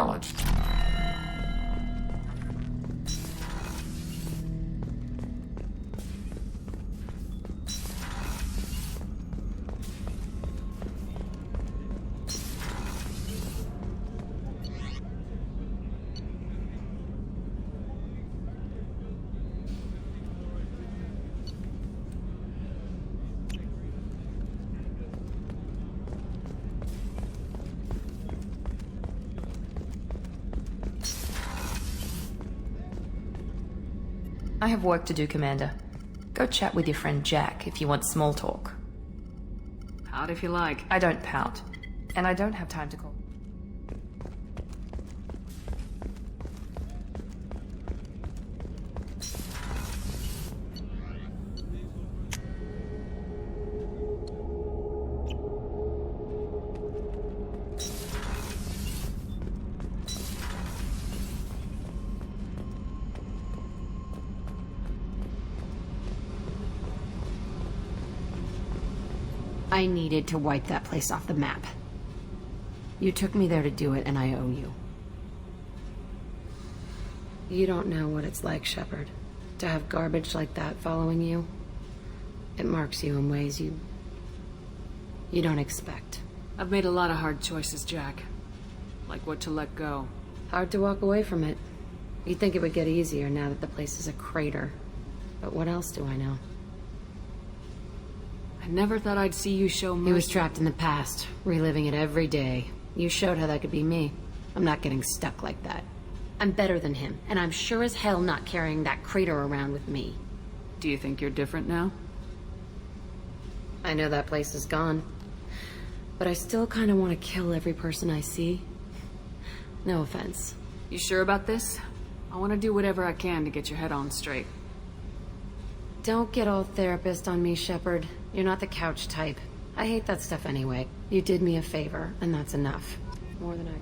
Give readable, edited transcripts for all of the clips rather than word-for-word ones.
acknowledged. I have work to do, Commander. Go chat with your friend Jack if you want small talk. Pout if you like. I don't pout. And I don't have time to call. I needed to wipe that place off the map. You took me there to do it, and I owe you. You don't know what it's like, Shepard, to have garbage like that following you. It marks you in ways you don't expect. I've made a lot of hard choices, Jack. Like what to let go. Hard to walk away from it. You'd think it would get easier now that the place is a crater. But what else do I know? I never thought I'd see you show mercy. He was trapped in the past, reliving it every day. You showed how that could be me. I'm not getting stuck like that. I'm better than him, and I'm sure as hell not carrying that crater around with me. Do you think you're different now? I know that place is gone. But I still kind of want to kill every person I see. No offense. You sure about this? I want to do whatever I can to get your head on straight. Don't get all therapist on me, Shepard. You're not the couch type. I hate that stuff anyway. You did me a favor, and that's enough. More than I...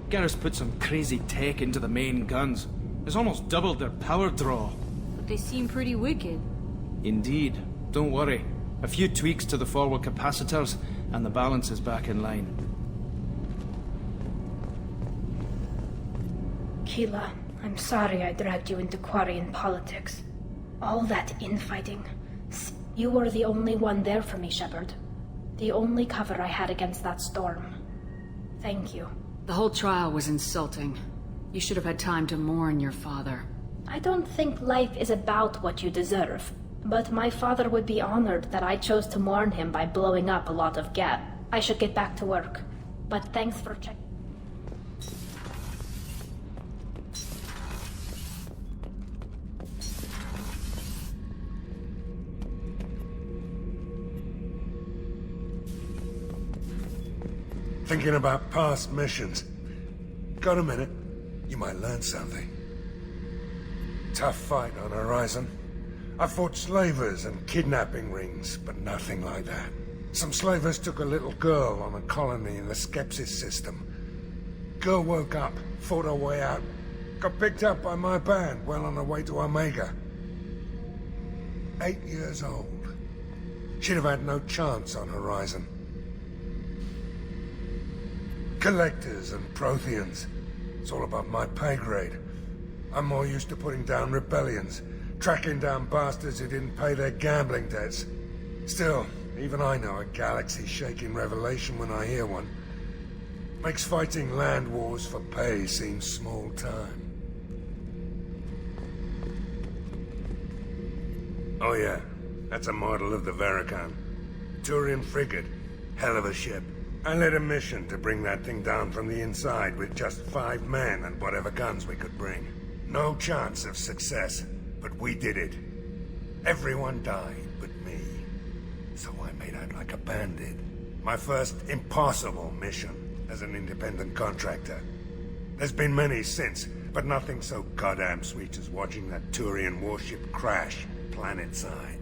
Garrus put some crazy tech into the main guns. It's almost doubled their power draw. But they seem pretty wicked. Indeed. Don't worry. A few tweaks to the forward capacitors, and the balance is back in line. Keela, I'm sorry I dragged you into Quarian politics. All that infighting. You were the only one there for me, Shepard. The only cover I had against that storm. Thank you. The whole trial was insulting. You should have had time to mourn your father. I don't think life is about what you deserve, but my father would be honored that I chose to mourn him by blowing up a lot of gas. I should get back to work, but thanks for checking. Thinking about past missions. Got a minute? You might learn something. Tough fight on Horizon. I fought slavers and kidnapping rings, but nothing like that. Some slavers took a little girl on a colony in the Skepsis system. Girl woke up, fought her way out, got picked up by my band well on her way to Omega. 8 years old. She'd have had no chance on Horizon. Collectors and Protheans. It's all above my pay grade. I'm more used to putting down rebellions, tracking down bastards who didn't pay their gambling debts. Still, even I know a galaxy-shaking revelation when I hear one. Makes fighting land wars for pay seem small time. Oh yeah, that's a model of the Veracon. Turian frigate. Hell of a ship. I led a mission to bring that thing down from the inside with just 5 men and whatever guns we could bring. No chance of success, but we did it. Everyone died but me. So I made out like a bandit. My first impossible mission as an independent contractor. There's been many since, but nothing so goddamn sweet as watching that Turian warship crash planet-side.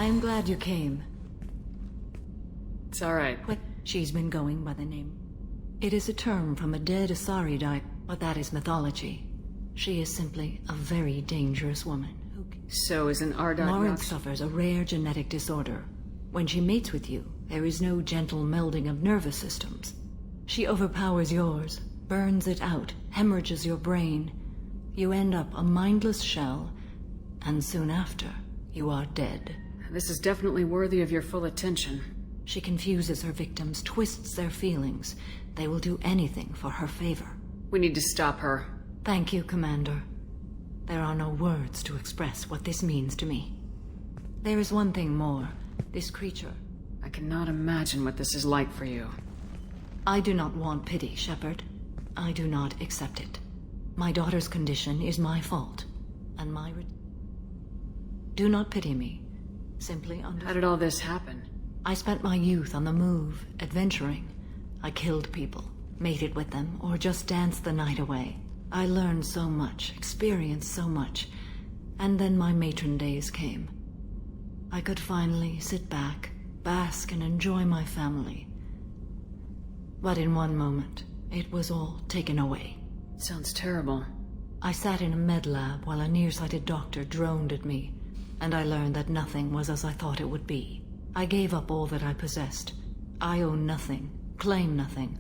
I am glad you came. It's alright. What? She's been going by the name. It is a term from a dead Asari died, but that is mythology. She is simply a very dangerous woman. So is an Ardite Lawrence Rock- suffers a rare genetic disorder. When she mates with you, there is no gentle melding of nervous systems. She overpowers yours, burns it out, hemorrhages your brain. You end up a mindless shell, and soon after, you are dead. This is definitely worthy of your full attention. She confuses her victims, twists their feelings. They will do anything for her favor. We need to stop her. Thank you, Commander. There are no words to express what this means to me. There is one thing more. This creature. I cannot imagine what this is like for you. I do not want pity, Shepard. I do not accept it. My daughter's condition is my fault, and my do not pity me. Simply understand. How did all this happen? I spent my youth on the move, adventuring. I killed people, mated with them, or just danced the night away. I learned so much, experienced so much, and then my matron days came. I could finally sit back, bask and enjoy my family. But in one moment, it was all taken away. Sounds terrible. I sat in a med lab while a nearsighted doctor droned at me, and I learned that nothing was as I thought it would be. I gave up all that I possessed. I own nothing, claim nothing.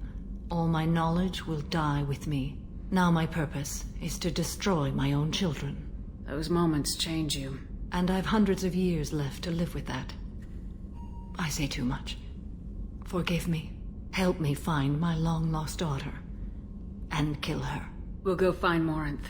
All my knowledge will die with me. Now my purpose is to destroy my own children. Those moments change you. And I've hundreds of years left to live with that. I say too much. Forgive me. Help me find my long-lost daughter. And kill her. We'll go find Morinth.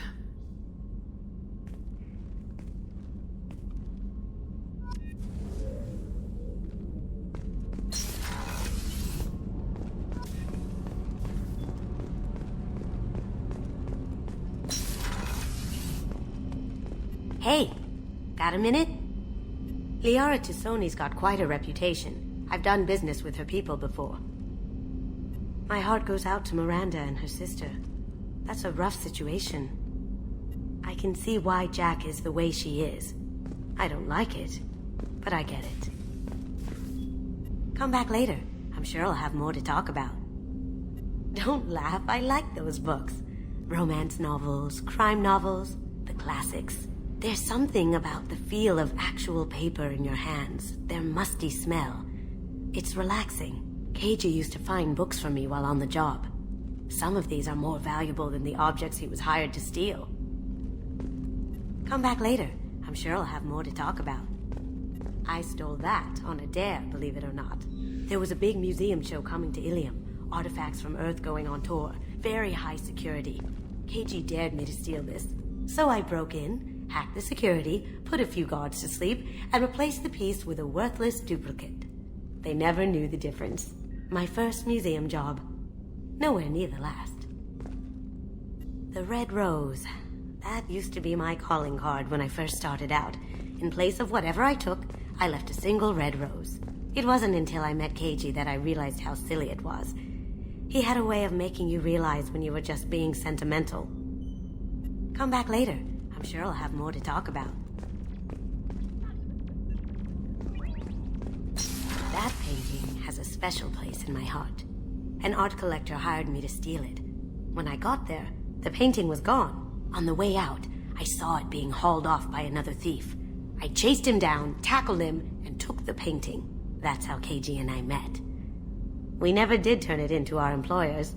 Hey, got a minute? Liara Tisoni's got quite a reputation. I've done business with her people before. My heart goes out to Miranda and her sister. That's a rough situation. I can see why Jack is the way she is. I don't like it, but I get it. Come back later. I'm sure I'll have more to talk about. Don't laugh, I like those books. Romance novels, crime novels, the classics. There's something about the feel of actual paper in your hands, their musty smell. It's relaxing. KG used to find books for me while on the job. Some of these are more valuable than the objects he was hired to steal. Come back later. I'm sure I'll have more to talk about. I stole that on a dare, believe it or not. There was a big museum show coming to Ilium. Artifacts from Earth going on tour. Very high security. KG dared me to steal this. So I broke in, hacked the security, put a few guards to sleep, and replaced the piece with a worthless duplicate. They never knew the difference. My first museum job. Nowhere near the last. The Red Rose. That used to be my calling card when I first started out. In place of whatever I took, I left a single red rose. It wasn't until I met Keiji that I realized how silly it was. He had a way of making you realize when you were just being sentimental. Come back later. I'm sure I'll have more to talk about. That painting has a special place in my heart. An art collector hired me to steal it. When I got there, the painting was gone. On the way out, I saw it being hauled off by another thief. I chased him down, tackled him, and took the painting. That's how KG and I met. We never did turn it into our employers.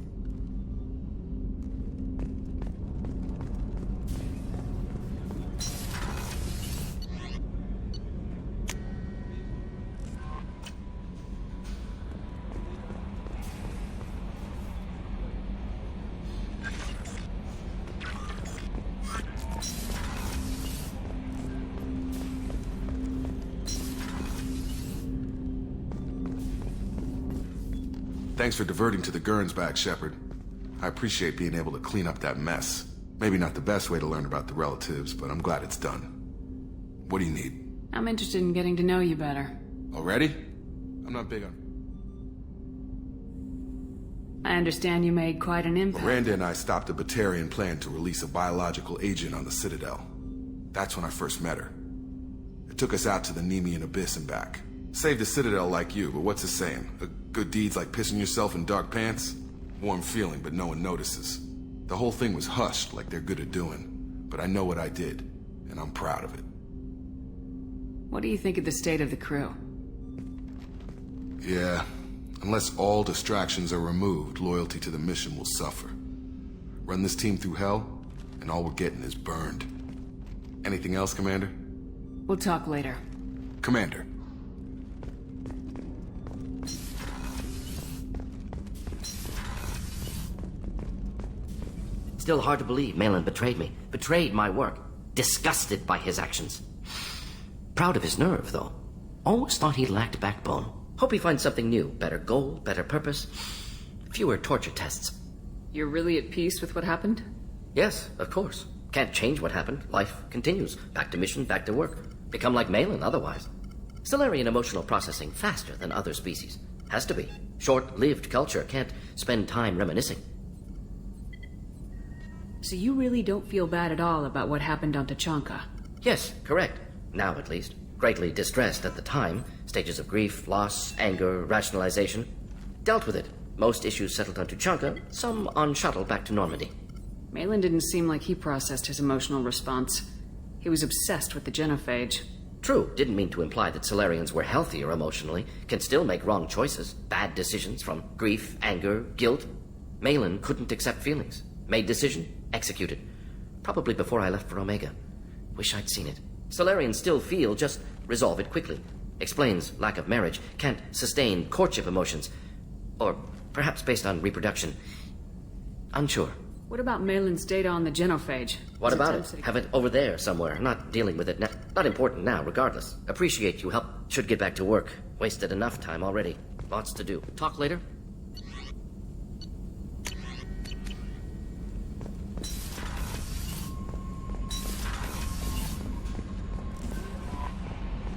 Thanks for diverting to the Gurns back, Shepard. I appreciate being able to clean up that mess. Maybe not the best way to learn about the relatives, but I'm glad it's done. What do you need? I'm interested in getting to know you better. Already? I'm not big on... I understand you made quite an impact. Miranda and I stopped a Batarian plan to release a biological agent on the Citadel. That's when I first met her. It took us out to the Nemean Abyss and back. Saved a citadel like you, but what's the saying? A good deed's like pissing yourself in dark pants? Warm feeling, but no one notices. The whole thing was hushed like they're good at doing. But I know what I did, and I'm proud of it. What do you think of the state of the crew? Yeah, unless all distractions are removed, loyalty to the mission will suffer. Run this team through hell, and all we're getting is burned. Anything else, Commander? We'll talk later. Commander. Still hard to believe Malin betrayed me. Betrayed my work. Disgusted by his actions. Proud of his nerve, though. Always thought he lacked backbone. Hope he finds something new. Better goal, better purpose. Fewer torture tests. You're really at peace with what happened? Yes, of course. Can't change what happened. Life continues. Back to mission, back to work. Become like Malin otherwise. Solarian emotional processing faster than other species. Has to be. Short-lived culture can't spend time reminiscing. So you really don't feel bad at all about what happened on Tachanka? Yes, correct. Now at least. Greatly distressed at the time. Stages of grief, loss, anger, rationalization. Dealt with it. Most issues settled on Tachanka, some on shuttle back to Normandy. Malin didn't seem like he processed his emotional response. He was obsessed with the genophage. True, didn't mean to imply that Solarians were healthier emotionally, can still make wrong choices, bad decisions from grief, anger, guilt. Malin couldn't accept feelings. Made decision, executed. Probably before I left for Omega. Wish I'd seen it. Solarians still feel, just resolve it quickly. Explains lack of marriage, can't sustain courtship emotions. Or perhaps based on reproduction. Unsure. What about Malin's data on the genophage? What about it? Have it over there somewhere. Not dealing with it now. Not important now, regardless. Appreciate you help. Should get back to work. Wasted enough time already. Lots to do. Talk later?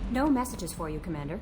No messages for you, Commander.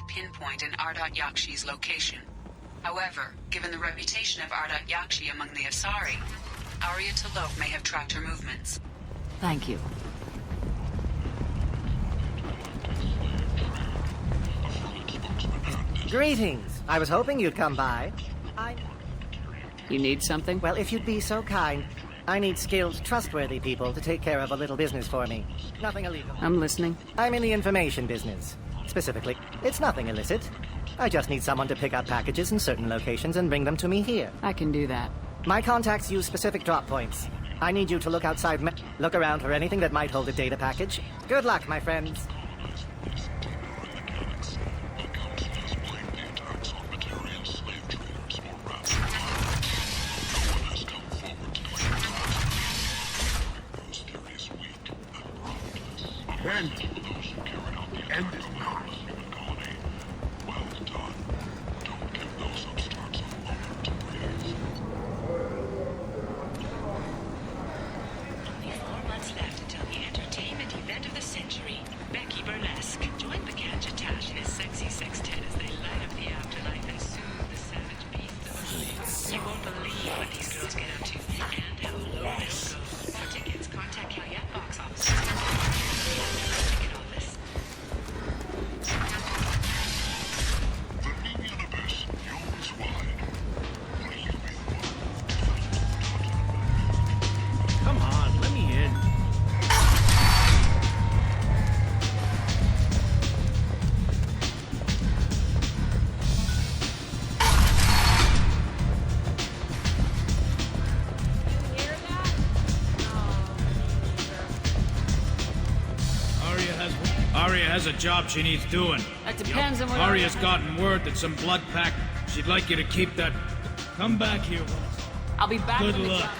Pinpoint in Ardat Yakshi's location. However, given the reputation of Ardat Yakshi among the Asari, Arya T'Loak may have tracked her movements. Thank you. Greetings. I was hoping you'd come by. You need something? Well, if you'd be so kind, I need skilled, trustworthy people to take care of a little business for me. Nothing illegal. I'm listening. I'm in the information business. specifically. It's nothing illicit. I just need someone to pick up packages in certain locations and bring them to me here. I can do that. My contacts use specific drop points. I need you to look outside, look around for anything that might hold a data package. Good luck, my friends. Arya has a job she needs doing. That depends on what... Arya's gotten word that some blood pack. She'd like you to keep that... Come back here. I'll be back. Good luck.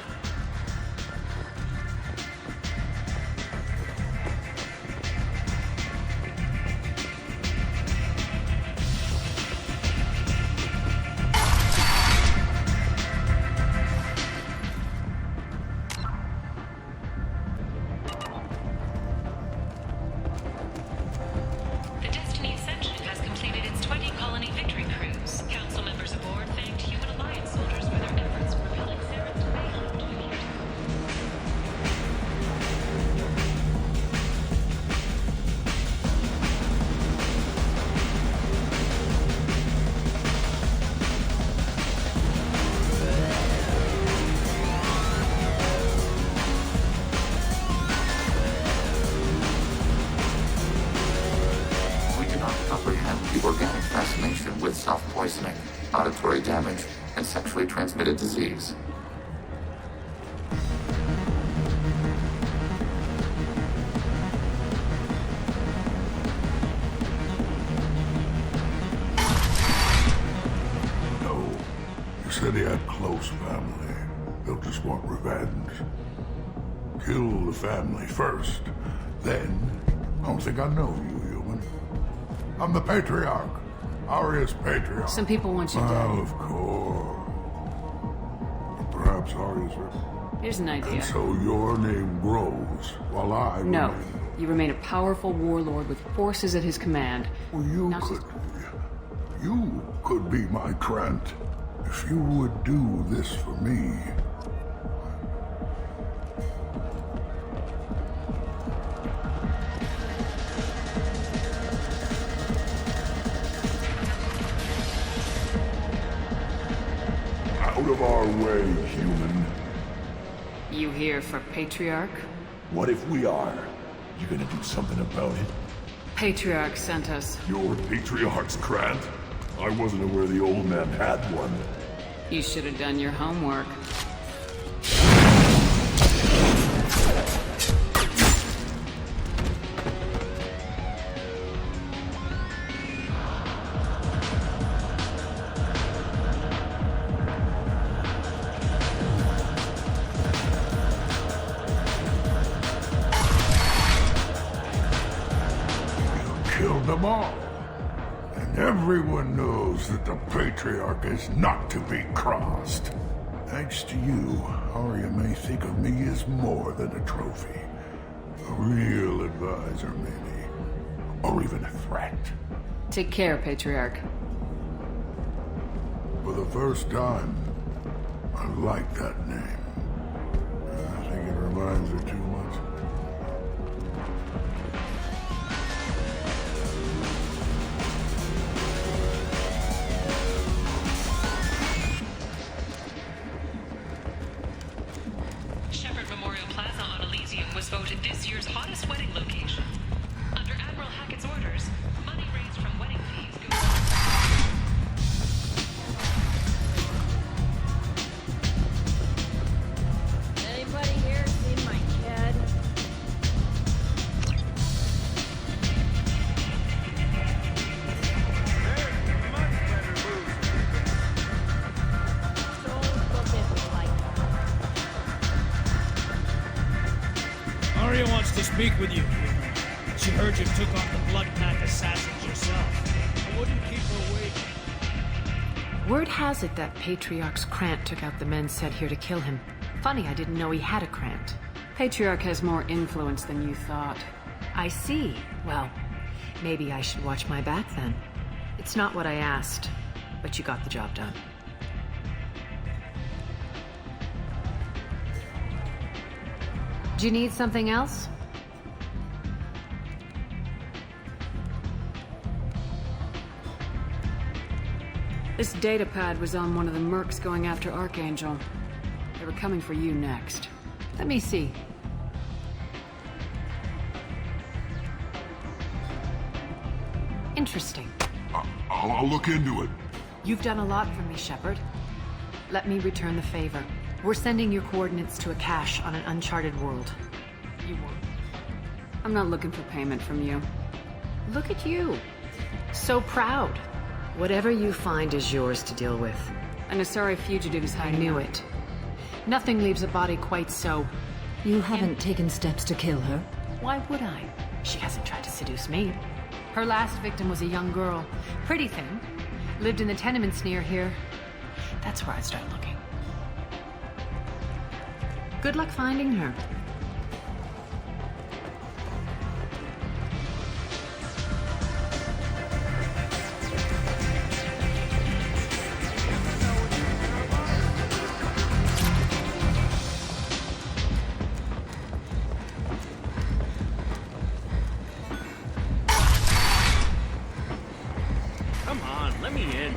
With soft poisoning, auditory damage, and sexually transmitted disease. No. You said he had close family. They'll just want revenge. Kill the family first. Then, I don't think I know you, human. I'm the Patriarch. Arya's Patriarch. Some people want you dead. Well, of course. But perhaps Arya's... Here's an idea. And so your name grows, while I No. remain... You remain a powerful warlord with forces at his command. Well, you could be my Trent, if you would do this for me. Out of our way, human. You here for Patriarch? What if we are? You gonna do something about it? Patriarch sent us. Your Patriarch's Grant? I wasn't aware the old man had one. You should have done your homework. Killed them all. And everyone knows that the Patriarch is not to be crossed. Thanks to you, Arya may think of me as more than a trophy. A real advisor, maybe. Or even a threat. Take care, Patriarch. For the first time, I like that name. I think it reminds her too much. Voted this year's hottest wedding location. Under Admiral Hackett's orders, money raised Arya wants to speak with you. She heard you took on the Blood Pack assassins yourself. I wouldn't keep her waiting. Word has it that Patriarch's Krant took out the men sent here to kill him. Funny, I didn't know he had a Krant. Patriarch has more influence than you thought. I see. Well, maybe I should watch my back then. It's not what I asked, but you got the job done. Do you need something else? This data pad was on one of the mercs going after Archangel. They were coming for you next. Let me see. Interesting. I'll look into it. You've done a lot for me, Shepard. Let me return the favor. We're sending your coordinates to a cache on an uncharted world. You won't. I'm not looking for payment from you. Look at you. So proud. Whatever you find is yours to deal with. An Asari fugitive is hiding. I knew it. Nothing leaves a body quite so... You haven't taken steps to kill her? Why would I? She hasn't tried to seduce me. Her last victim was a young girl. Pretty thing. Lived in the tenements near here. That's where I'd start looking. Good luck finding her. Come on, let me in.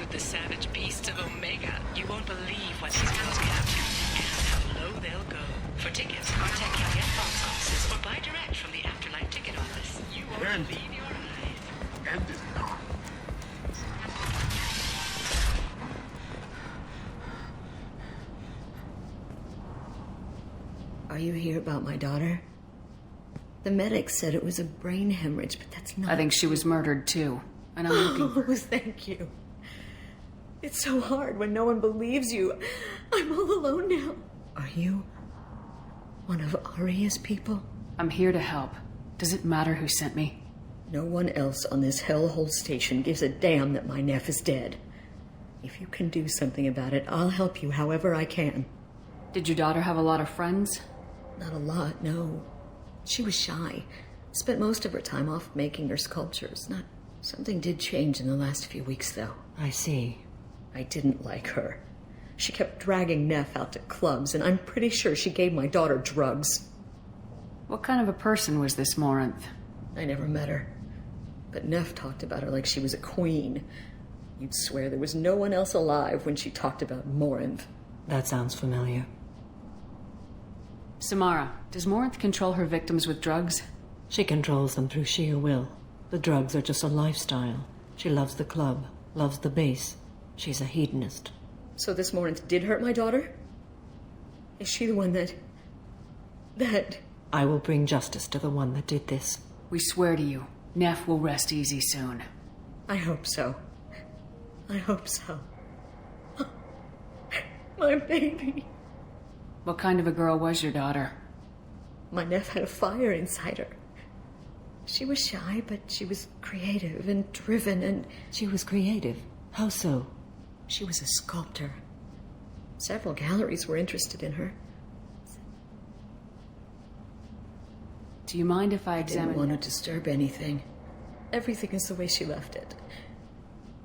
The savage beasts of Omega. You won't believe what these girls get up to and how low they'll go. For tickets, contact Caveat box offices or buy direct from the Afterlife ticket office. You won't believe your eyes. End it now. Are you here about my daughter? The medics said it was a brain hemorrhage, but that's not... I think she was murdered too, and I'm looking for... Oh, thank you. It's so hard when no one believes you. I'm all alone now. Are you one of Arya's people? I'm here to help. Does it matter who sent me? No one else on this hellhole station gives a damn that my nephew is dead. If you can do something about it, I'll help you however I can. Did your daughter have a lot of friends? Not a lot, no. She was shy. Spent most of her time off making her sculptures. Something did change in the last few weeks, though. I see. I didn't like her. She kept dragging Neff out to clubs, and I'm pretty sure she gave my daughter drugs. What kind of a person was this Morinth? I never met her. But Neff talked about her like she was a queen. You'd swear there was no one else alive when she talked about Morinth. That sounds familiar. Samara, does Morinth control her victims with drugs? She controls them through sheer will. The drugs are just a lifestyle. She loves the club, loves the base. She's a hedonist. So this Morinth did hurt my daughter? Is she the one that... I will bring justice to the one that did this. We swear to you, Neff will rest easy soon. I hope so. I hope so. My baby. What kind of a girl was your daughter? My Neff had a fire inside her. She was shy, but she was creative and driven, and... She was creative? How so? She was a sculptor. Several galleries were interested in her. Do you mind if I examine... I didn't want to disturb anything. Everything is the way she left it.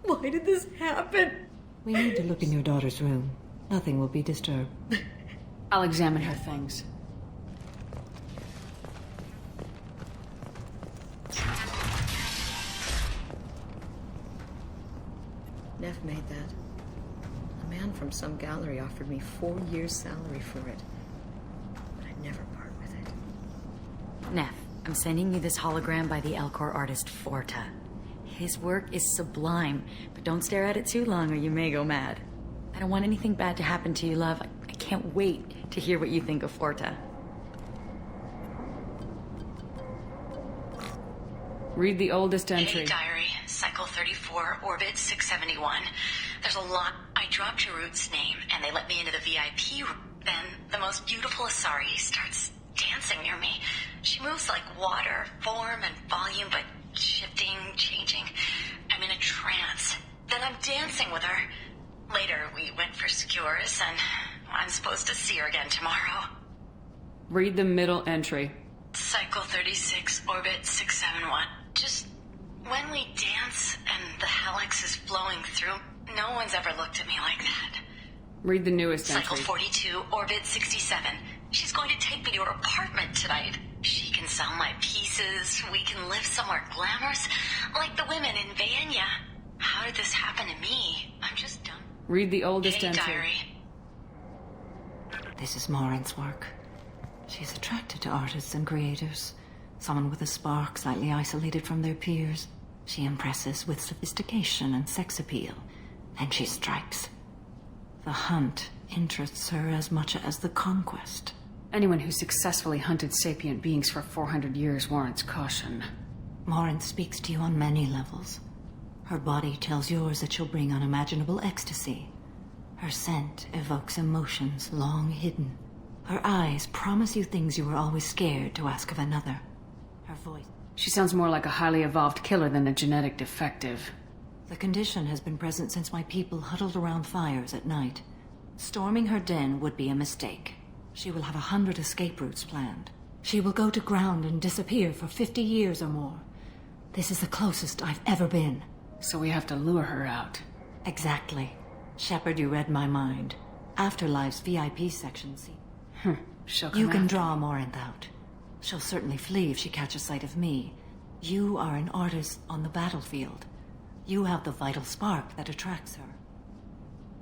Why did this happen? We need to look in your daughter's room. Nothing will be disturbed. I'll examine her things. Neff made that. A man from some gallery offered me 4 years' salary for it. But I'd never part with it. Neff, I'm sending you this hologram by the Elcor artist Forta. His work is sublime, but don't stare at it too long or you may go mad. I don't want anything bad to happen to you, love. I can't wait to hear what you think of Forta. Read the oldest entry. Hey, diary. Cycle 34, orbit 671. There's a lot. I dropped Jarut's name, and they let me into the VIP room. Then the most beautiful Asari starts dancing near me. She moves like water, form and volume, but shifting, changing. I'm in a trance. Then I'm dancing with her. Later, we went for skewers, and I'm supposed to see her again tomorrow. Read the middle entry. Cycle 36, orbit 671. Just when we dance and the helix is flowing through, no one's ever looked at me like that. Read the newest Cycle entry. 42, orbit 67. She's going to take me to her apartment tonight. She can sell my pieces. We can live somewhere glamorous, like the women in Vanya. How did this happen to me? I'm just dumb. Read the oldest Hey, entry. diary. This is Morin's work. She's attracted to artists and creators. Someone with a spark, slightly isolated from their peers. She impresses with sophistication and sex appeal. Then she strikes. The hunt interests her as much as the conquest. Anyone who successfully hunted sapient beings for 400 years warrants caution. Morin speaks to you on many levels. Her body tells yours that she'll bring unimaginable ecstasy. Her scent evokes emotions long hidden. Her eyes promise you things you were always scared to ask of another. Her voice... She sounds more like a highly evolved killer than a genetic defective. The condition has been present since my people huddled around fires at night. Storming her den would be a mistake. She will have 100 escape routes planned. She will go to ground and disappear for 50 years or more. This is the closest I've ever been. So we have to lure her out. Exactly. Shepard, you read my mind. Afterlife's VIP section. She'll come You can after draw Morinth out. She'll certainly flee if she catches sight of me. You are an artist on the battlefield. You have the vital spark that attracts her.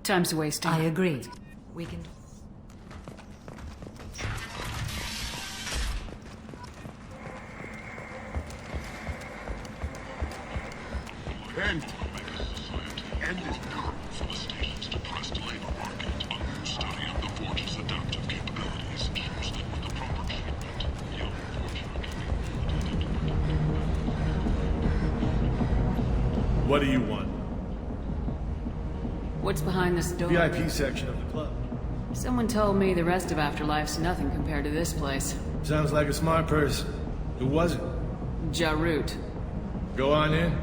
Time's wasting. I agree. We can... End is now for the station's depressed labor market. A new study of the Forge's adaptive capabilities shows that with the proper treatment, young What do you want? What's behind this door? VIP section of the club. Someone told me the rest of Afterlife's nothing compared to this place. Sounds like a smart person. Who was it? Jarut. Go on in.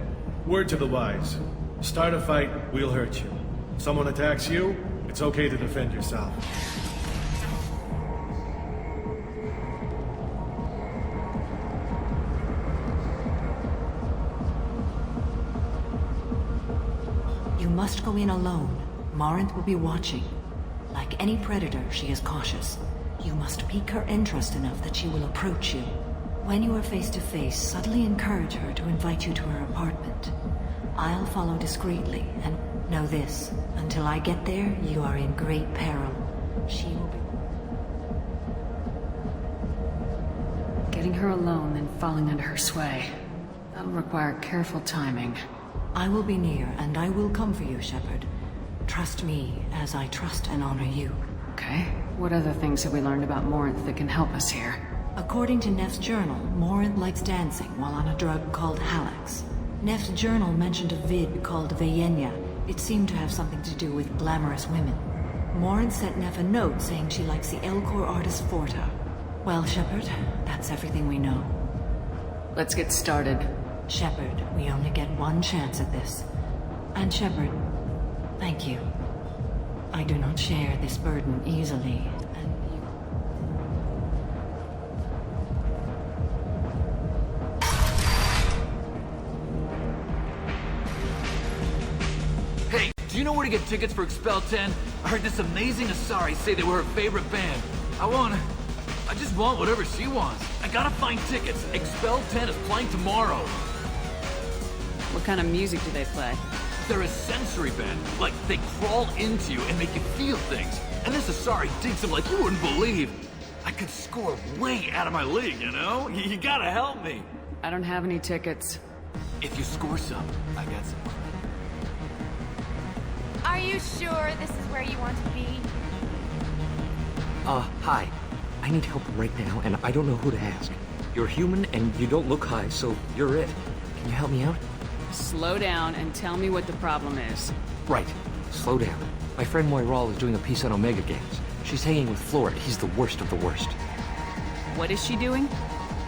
Word to the wise. Start a fight, we'll hurt you. If someone attacks you, it's okay to defend yourself. You must go in alone. Morinth will be watching. Like any predator, she is cautious. You must pique her interest enough that she will approach you. When you are face to face, subtly encourage her to invite you to her apartment. I'll follow discreetly, and know this. Until I get there, you are in great peril. She will be... Getting her alone, then falling under her sway. That'll require careful timing. I will be near, and I will come for you, Shepard. Trust me, as I trust and honor you. Okay. What other things have we learned about Morinth that can help us here? According to Neff's journal, Morinth likes dancing while on a drug called Halax. Neff's journal mentioned a vid called Vayenya. It seemed to have something to do with glamorous women. Morinth sent Neff a note saying she likes the Elcor artist Forta. Well, Shepard, that's everything we know. Let's get started. Shepard, we only get one chance at this. And Shepard, thank you. I do not share this burden easily, and you... Hey, do you know where to get tickets for Expel 10? I heard this amazing Asari say they were her favorite band. I just want whatever she wants. I gotta find tickets. Expel 10 is playing tomorrow. What kind of music do they play? They're a sensory band. Like, they crawl into you and make you feel things. And this Asari digs them like you wouldn't believe. I could score way out of my league, you know? You gotta help me. I don't have any tickets. If you score some, I got some. Are you sure this is where you want to be? Hi. I need help right now, and I don't know who to ask. You're human, and you don't look high, so you're it. Can you help me out? Slow down and tell me what the problem is. Right. slow down. My friend Moiral is doing a piece on Omega gangs. She's hanging with Florid. He's the worst of the worst. What is she doing?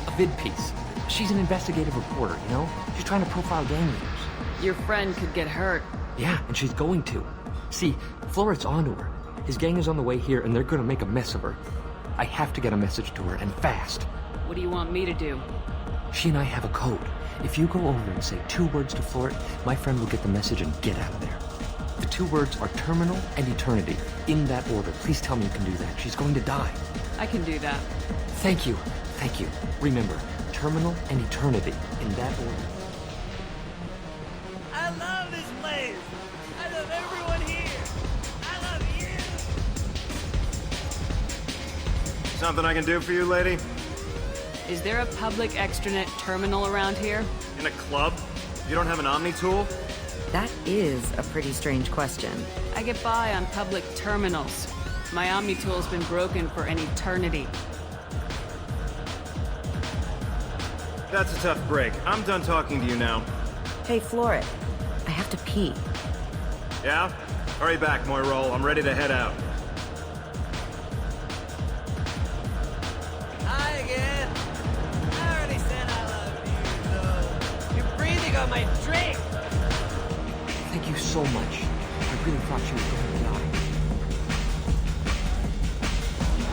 A vid piece. She's an investigative reporter, you know? She's trying to profile gang leaders. Your friend could get hurt. Yeah, and she's going to. See, Florid's onto her. His gang is on the way here, and they're gonna make a mess of her. I have to get a message to her, and fast. What do you want me to do? She and I have a code. If you go over and say 2 words to Florid, my friend will get the message and get out of there. The 2 words are terminal and eternity. In that order. Please tell me you can do that. She's going to die. I can do that. Thank you. Thank you. Remember, terminal and eternity. In that order. I love this place. I love everyone here. I love you. Something I can do for you, lady? Is there a public extranet terminal around here? In a club? You don't have an Omni tool? That is a pretty strange question. I get by on public terminals. My Omni tool's been broken for an eternity. That's a tough break. I'm done talking to you now. Hey, Florid. I have to pee. Yeah? Hurry back, Moiral. I'm ready to head out. Hi again. I already said I love you, though. You're breathing on my drink. Thank you so much. I really thought she was going to die.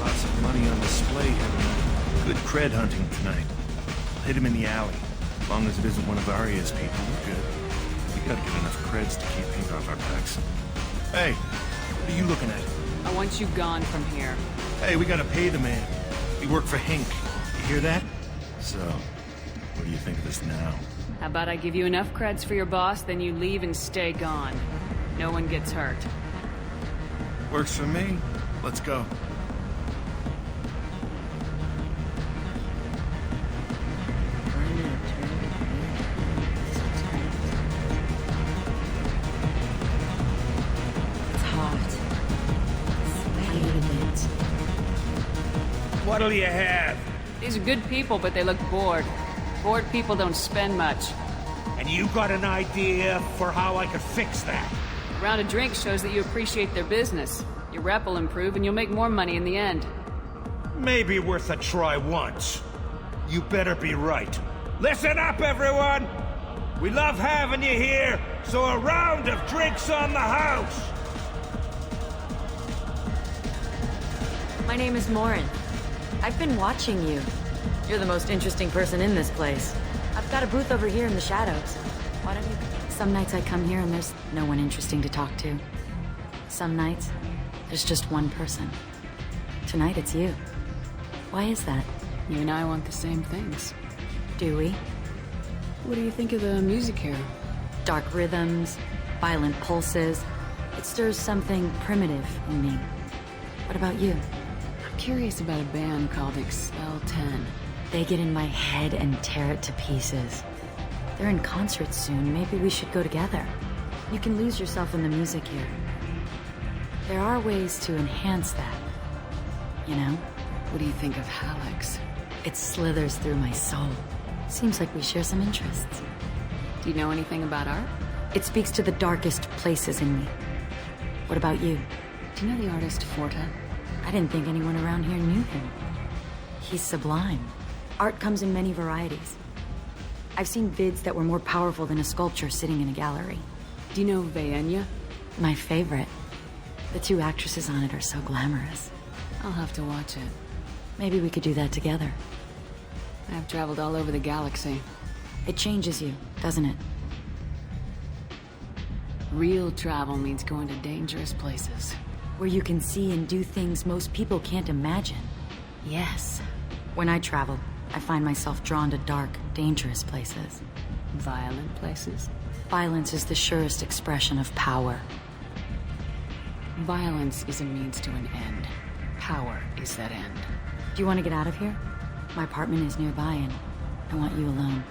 Lots of money on display here tonight. Good cred hunting tonight. Hit him in the alley. As long as it isn't one of Arya's people, we're good. We gotta get enough creds to keep paint off our backs. Hey, what are you looking at? I want you gone from here. Hey, we gotta pay the man. We work for Hink. You hear that? So, what do you think of this now? How about I give you enough creds for your boss, then you leave and stay gone. No one gets hurt. Works for me. Let's go. What'll you have? These are good people, but they look bored. Bored people don't spend much. And you got an idea for how I could fix that? A round of drinks shows that you appreciate their business. Your rep will improve and you'll make more money in the end. Maybe worth a try once. You better be right. Listen up, everyone! We love having you here, so a round of drinks on the house! My name is Morin. I've been watching you. You're the most interesting person in this place. I've got a booth over here in the shadows. Why don't you... Some nights I come here and there's no one interesting to talk to. Some nights, there's just one person. Tonight it's you. Why is that? You and I want the same things. Do we? What do you think of the music here? Dark rhythms, violent pulses. It stirs something primitive in me. What about you? I'm curious about a band called Expel 10. They get in my head and tear it to pieces. They're in concert soon. Maybe we should go together. You can lose yourself in the music here. There are ways to enhance that. You know? What do you think of Hallex? It slithers through my soul. Seems like we share some interests. Do you know anything about art? It speaks to the darkest places in me. What about you? Do you know the artist Forta? I didn't think anyone around here knew him. He's sublime. Art comes in many varieties. I've seen vids that were more powerful than a sculpture sitting in a gallery. Do you know Vaenya? My favorite. The 2 actresses on it are so glamorous. I'll have to watch it. Maybe we could do that together. I've traveled all over the galaxy. It changes you, doesn't it? Real travel means going to dangerous places. Where you can see and do things most people can't imagine. Yes. When I travel, I find myself drawn to dark, dangerous places. Violent places? Violence is the surest expression of power. Violence is a means to an end. Power is that end. Do you want to get out of here? My apartment is nearby and I want you alone.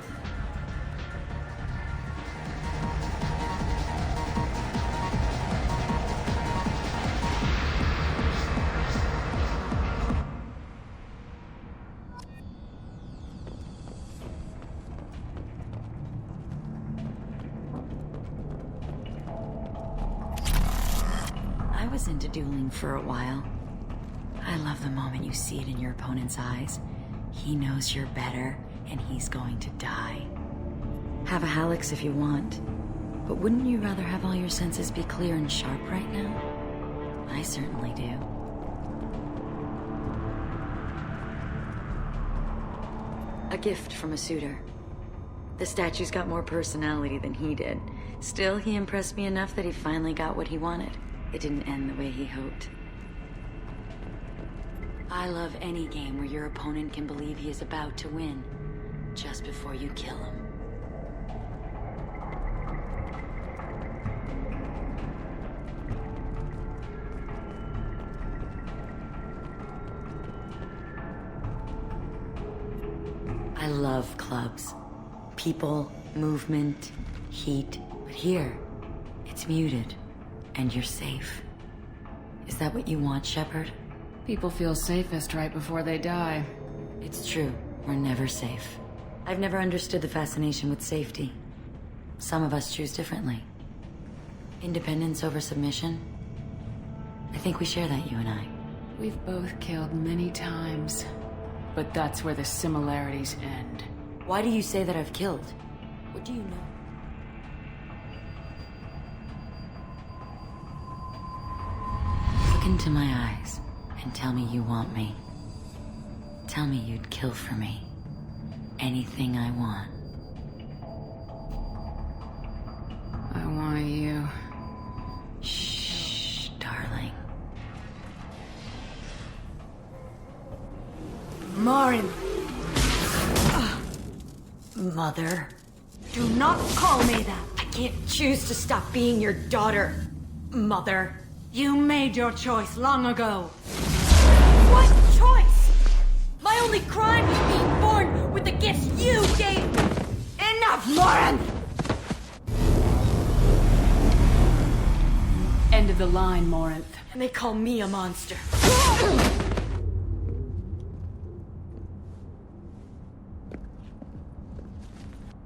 I was into dueling for a while. I love the moment you see it in your opponent's eyes. He knows you're better, and he's going to die. Have a Hallex if you want, but wouldn't you rather have all your senses be clear and sharp right now? I certainly do. A gift from a suitor. The statue's got more personality than he did. Still, he impressed me enough that he finally got what he wanted. It didn't end the way he hoped. I love any game where your opponent can believe he is about to win, just before you kill him. I love clubs. People, movement, heat. But here, it's muted, and you're safe. Is that what you want, Shepard? People feel safest right before they die. It's true. We're never safe. I've never understood the fascination with safety. Some of us choose differently. Independence over submission? I think we share that, you and I. We've both killed many times, but that's where the similarities end. Why do you say that I've killed? What do you know? Look into my eyes and tell me you want me. Tell me you'd kill for me. Anything I want. I want you. Shh, darling. Marin! Mother. Do not call me that. I can't choose to stop being your daughter. Mother. You made your choice long ago. What choice? My only crime was being born with the gifts you gave me. Enough, Marin! End of the line, Morinth. And they call me a monster.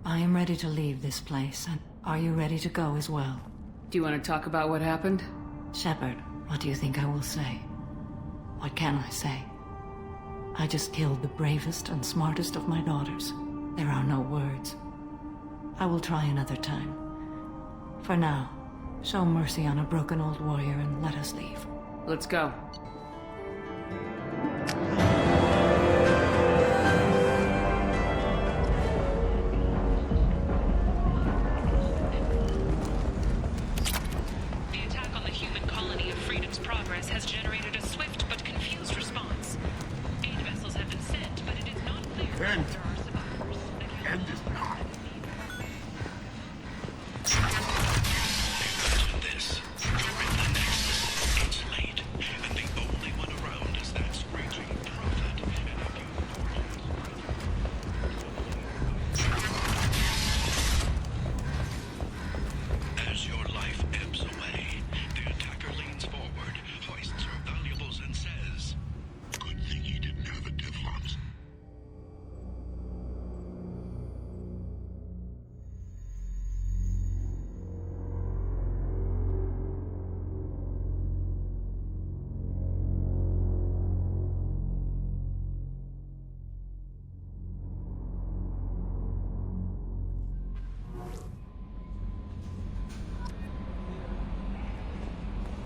I am ready to leave this place, and are you ready to go as well? Do you want to talk about what happened? Shepard, what do you think I will say? What can I say? I just killed the bravest and smartest of my daughters. There are no words. I will try another time. For now, show mercy on a broken old warrior and let us leave. Let's go. Has generated a swift but confused response. 8 vessels have been sent, but it is not clear whether End. there are survivors. End is not. Imagine this. You're in the Nexus. It's late, and the only one around is that screeching prophet. And if you as your life ebbs away, the attacker leans forward, hoists her valuables, and says, "Good thing he didn't have a Devlons."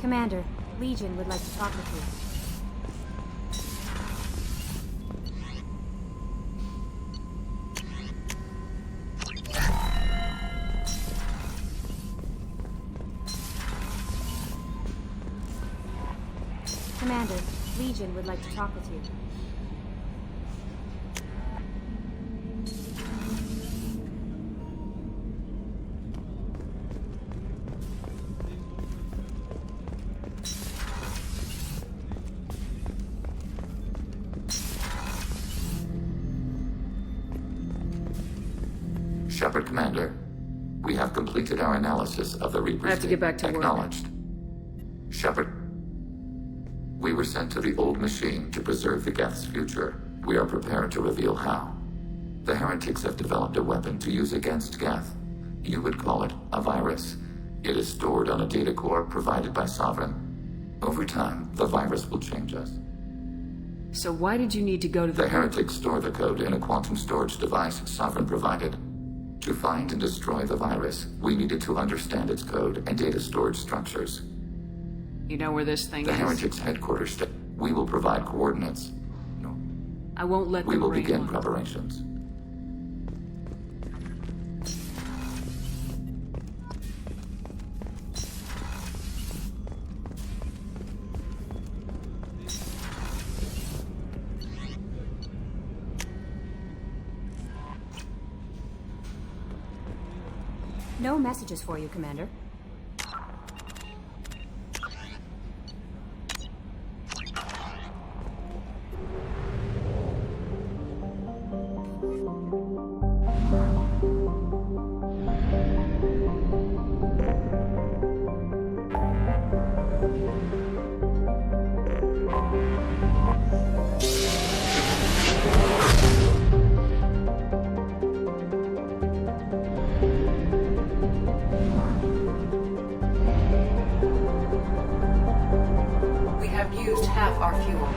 Commander, Legion would like to talk with you. Commander, Legion would like to talk with you. Shepard, Commander. We have completed our analysis of the Reaper's I have to get back to work. Acknowledged. Shepard. We were sent to the old machine to preserve the Geth's future. We are prepared to reveal how. The heretics have developed a weapon to use against Geth. You would call it a virus. It is stored on a data core provided by Sovereign. Over time, the virus will change us. So why did you need to go to The heretics store the code in a quantum storage device Sovereign provided. To find and destroy the virus, we needed to understand its code and data storage structures. You know where this thing The is? heretics headquarters. We will provide coordinates. I won't let We them will bring begin one. preparations. No messages for you, Commander. We have used half our fuel.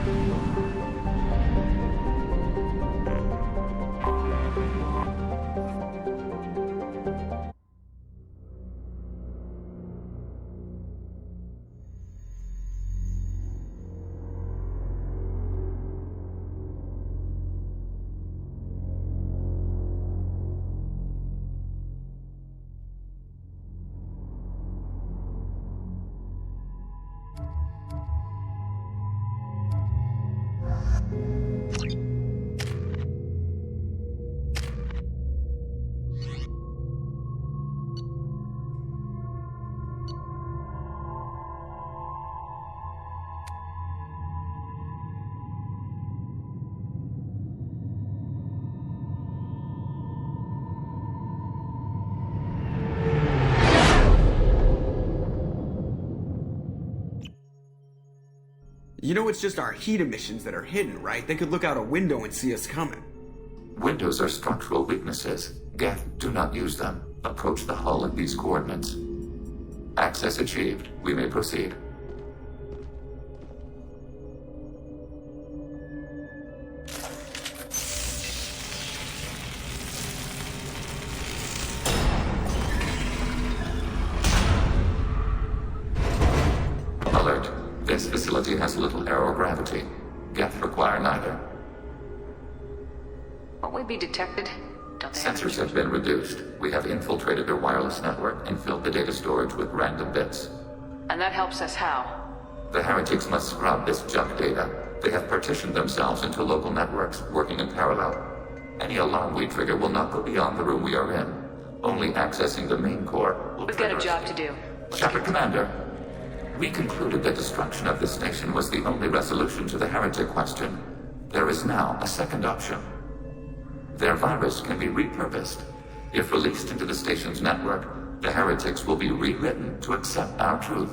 You know it's just our heat emissions that are hidden, right? They could look out a window and see us coming. Windows are structural weaknesses. Geth, do not use them. Approach the hull at these coordinates. Access achieved. We may proceed. Alert. This facility has little aerogravity. Geth require neither. Won't we be detected? Don't they Sensors have been reduced. We have infiltrated their wireless network and filled the data storage with random bits. And that helps us how? The heretics must scrub this junk data. They have partitioned themselves into local networks, working in parallel. Any alarm we trigger will not go beyond the room we are in. Only accessing the main core will We've got a trigger job us. to do. Shepard Commander, we concluded that destruction of this nation was the only resolution to the heretic question. There is now a second option. Their virus can be repurposed. If released into the station's network, the heretics will be rewritten to accept our truth.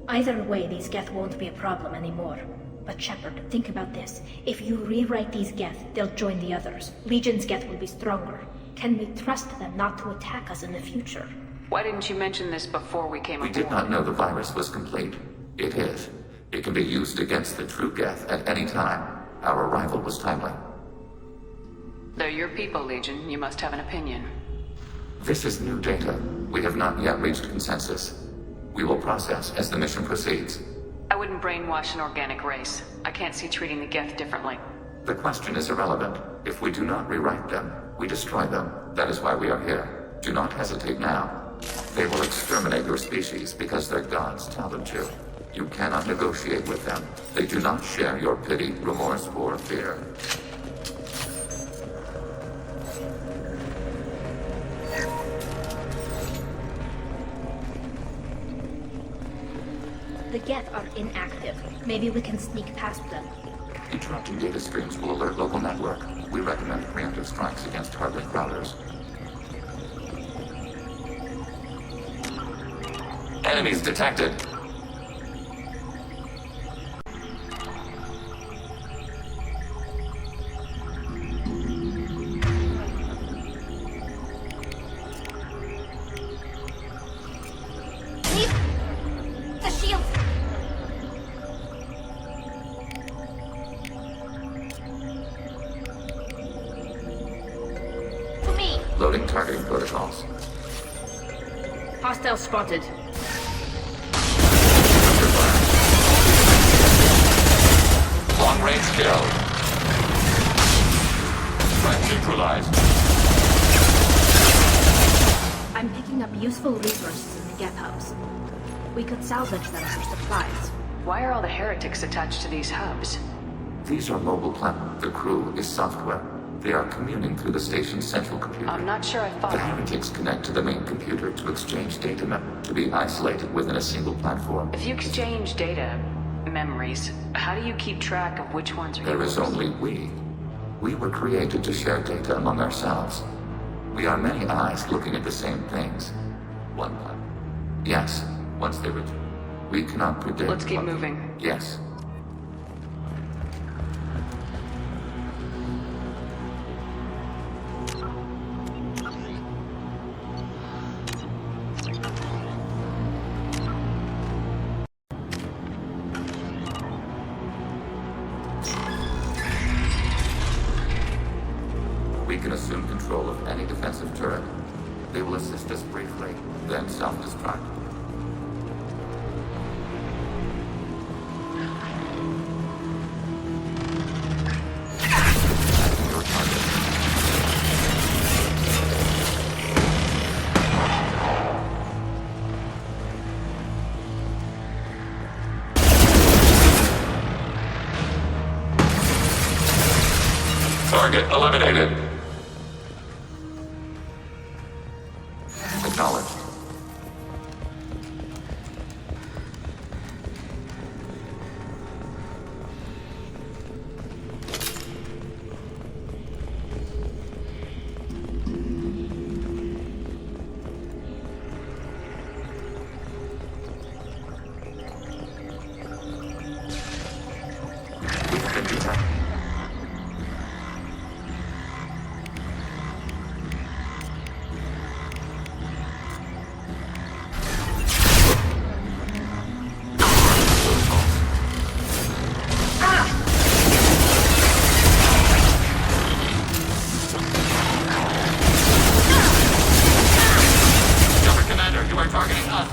Either way, these Geth won't be a problem anymore. But Shepard, think about this. If you rewrite these Geth, they'll join the others. Legion's Geth will be stronger. Can we trust them not to attack us in the future? Why didn't you mention this before we came We aboard? did not know the virus was complete. It is. It can be used against the true Geth at any time. Our arrival was timely. They're your people, Legion. You must have an opinion. This is new data. We have not yet reached consensus. We will process as the mission proceeds. I wouldn't brainwash an organic race. I can't see treating the Geth differently. The question is irrelevant. If we do not rewrite them, we destroy them. That is why we are here. Do not hesitate now. They will exterminate your species because their gods tell them to. You cannot negotiate with them. They do not share your pity, remorse, or fear. The Geth are inactive. Maybe we can sneak past them. Interrupting data streams will alert local network. We recommend preemptive strikes against targeted routers. Enemies detected. The shield! Loading targeting protocols. Hostile spotted. Long range kill. Threat neutralized. I'm picking up useful resources in the Geth hubs. We could salvage them for supplies. Why are all the heretics attached to these hubs? These are mobile platforms. The crew is software. They are communing through the station's central computer. I'm not sure I The follow. heretics connect to the main computer to exchange data to be isolated within a single platform. If you exchange data, memories, how do you keep track of which ones are There yours? is only we. We were created to share data among ourselves. We are many eyes looking at the same things. One. Yes, once they return. We cannot predict. Let's keep moving. Yes. We can assume control of any defensive turret. They will assist us briefly, then self-destruct. Your target. Target eliminated. Acknowledged. We have been detected. Shepard Commander, you are targeting us.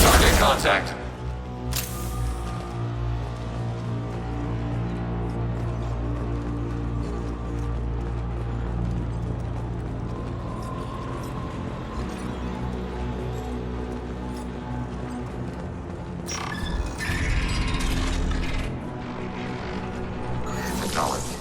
Target contact. Acknowledged.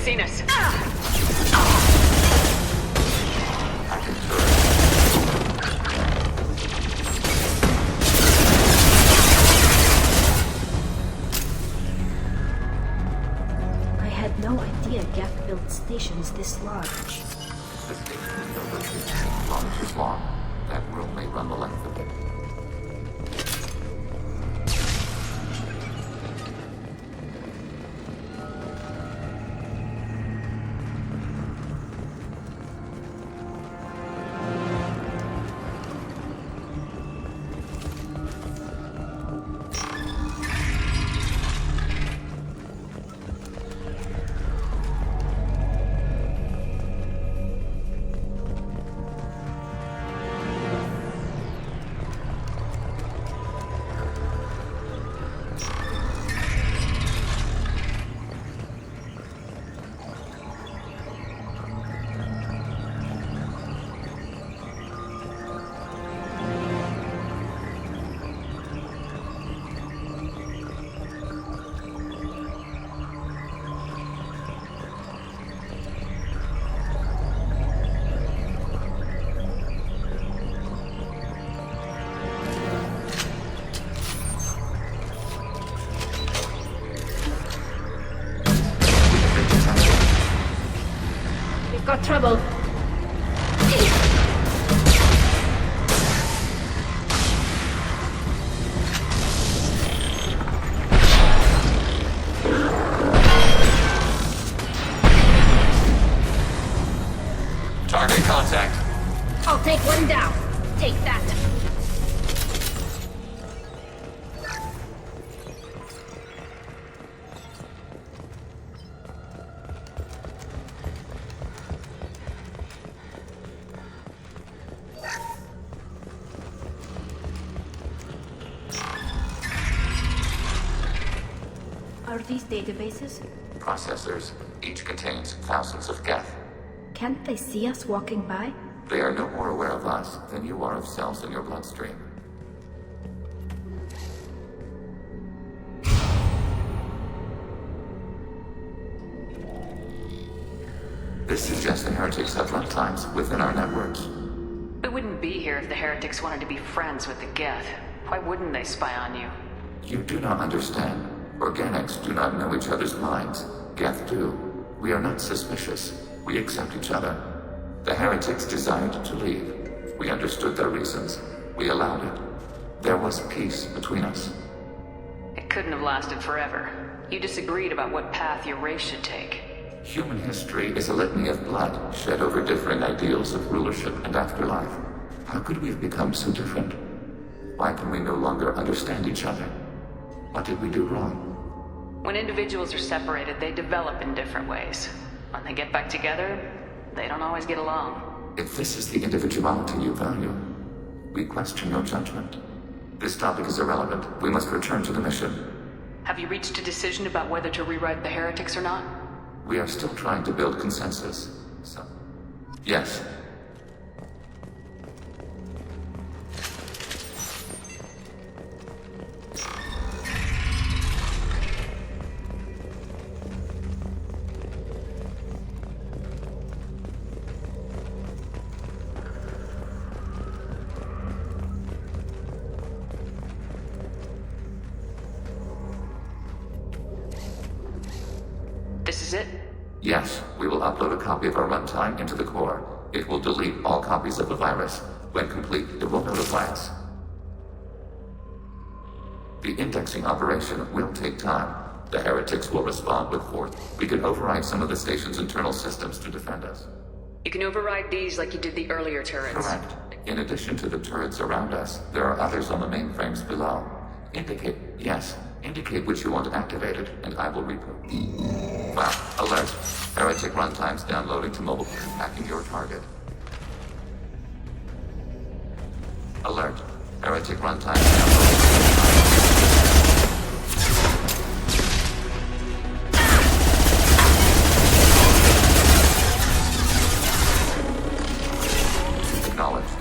seen us. I had no idea Geth built stations this large. The station is over 15 kilometers long. That room may run the length of it. Got trouble. Target contact. I'll take one down. Take that. Are these databases? Processors. Each contains thousands of Geth. Can't they see us walking by? They are no more aware of us than you are of cells in your bloodstream. This suggests the heretics have runtimes within our networks. We wouldn't be here if the heretics wanted to be friends with the Geth. Why wouldn't they spy on you? You do not understand. Organics do not know each other's minds. Geth do. We are not suspicious. We accept each other. The heretics desired to leave. We understood their reasons. We allowed it. There was peace between us. It couldn't have lasted forever. You disagreed about what path your race should take. Human history is a litany of blood shed over differing ideals of rulership and afterlife. How could we have become so different? Why can we no longer understand each other? What did we do wrong? When individuals are separated, they develop in different ways. When they get back together, they don't always get along. If this is the individuality you value, we question your judgment. This topic is irrelevant. We must return to the mission. Have you reached a decision about whether to rewrite the heretics or not? We are still trying to build consensus. So, yes. This is it? Yes, we will upload a copy of our runtime into the core. It will delete all copies of the virus. When complete, it will notify us. The indexing operation will take time. The heretics will respond with force. We can override some of the station's internal systems to defend us. You can override these like you did the earlier turrets. Correct. In addition to the turrets around us, there are others on the mainframes below. Indicate which you want activated, and I will reprogram. Wow, alert. Heretic runtimes downloading to mobile, attacking your target. Alert. Heretic runtimes downloading. Acknowledged.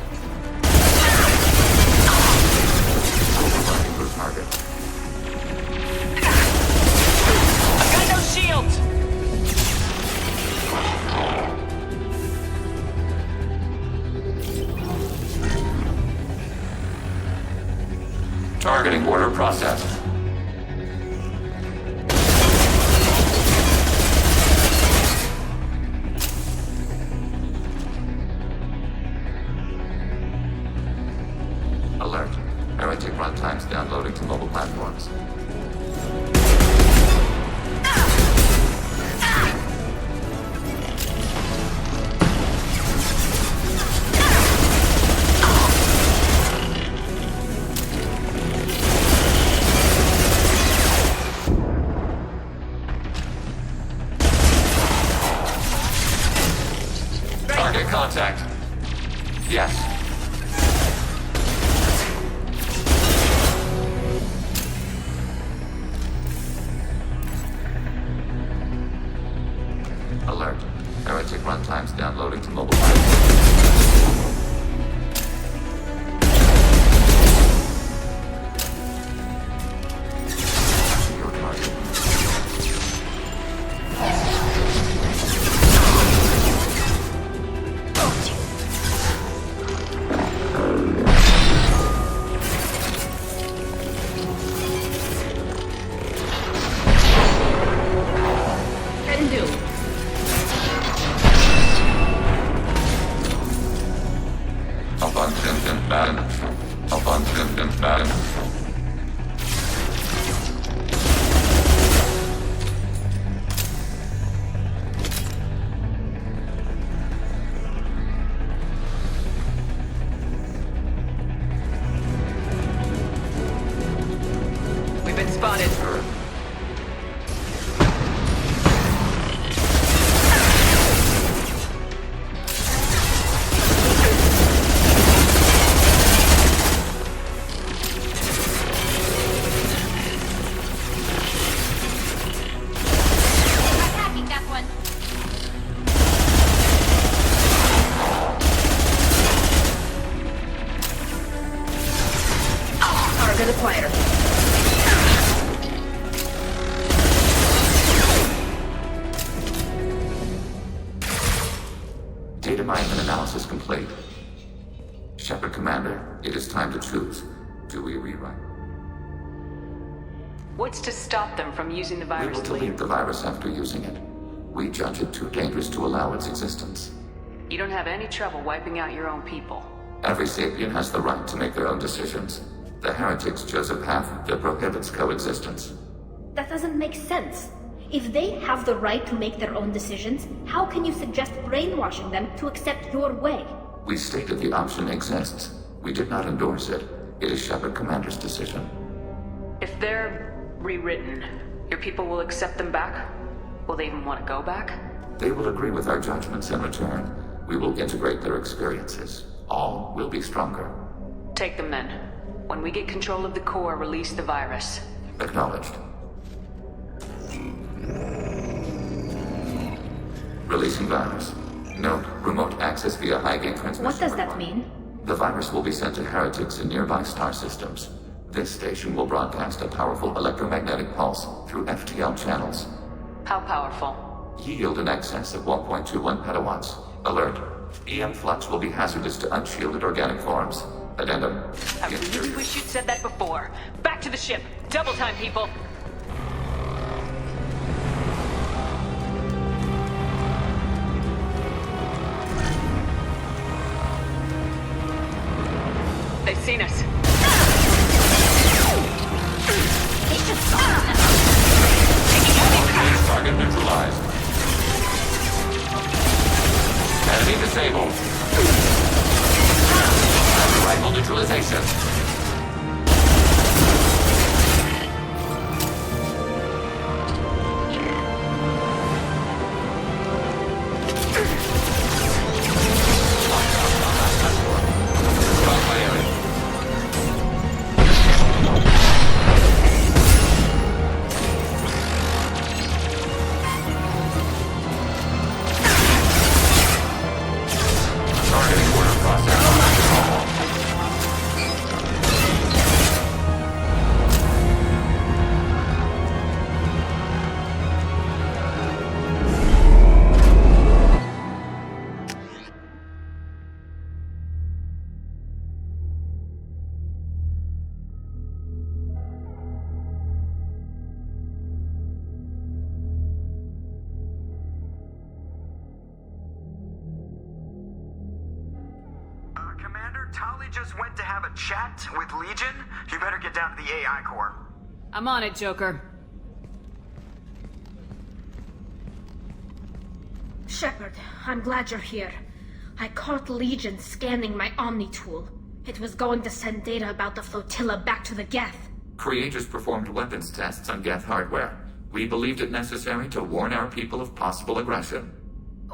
Overrunning your target. I've got no shields! processed. Alert. Heretic runtimes downloading to mobile platforms. Target contact. Yes. Alert. Heretic runtimes downloading to mobile platforms. Your target. Can do. We've been spotted. Attacking that one. Target acquired. Data mining and analysis complete. Shepard Commander, it is time to choose. Do we rewrite? What's to stop them from using the We virus will to delete leave? the virus after using it. We judge it too dangerous to allow its existence. You don't have any trouble wiping out your own people. Every sapient has the right to make their own decisions. The heretics chose a path that prohibits coexistence. That doesn't make sense. If they have the right to make their own decisions, how can you suggest brainwashing them to accept your way? We stated the option exists. We did not endorse it. It is Shepard Commander's decision. If they're rewritten, your people will accept them back? Will they even want to go back? They will agree with our judgments in return. We will integrate their experiences. All will be stronger. Take them then. When we get control of the core, release the virus. Acknowledged. Releasing virus. Note, remote access via high-gain transmission. What does that mean? The virus will be sent to heretics in nearby star systems. This station will broadcast a powerful electromagnetic pulse through FTL channels. How powerful? Yield in excess of 1.21 petawatts. Alert. EM flux will be hazardous to unshielded organic forms. Addendum. I really wish you'd said that before. Back to the ship. Double time, people. They've seen us. Target neutralized. Enemy disabled. Rifle neutralization. Commander, Tali just went to have a chat with Legion. You better get down to the AI core. I'm on it, Joker. Shepard, I'm glad you're here. I caught Legion scanning my Omni tool. It was going to send data about the flotilla back to the Geth. Creators performed weapons tests on Geth hardware. We believed it necessary to warn our people of possible aggression.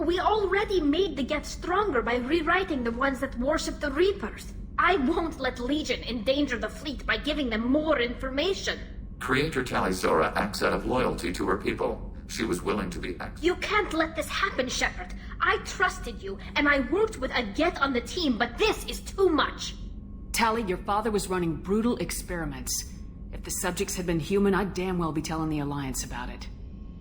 We already made the Geth stronger by rewriting the ones that worship the Reapers. I won't let Legion endanger the fleet by giving them more information. Creator Tali Zora acts out of loyalty to her people. She was willing to be You can't let this happen, Shepard. I trusted you, and I worked with a Geth on the team, but this is too much. Tali, your father was running brutal experiments. If the subjects had been human, I'd damn well be telling the Alliance about it.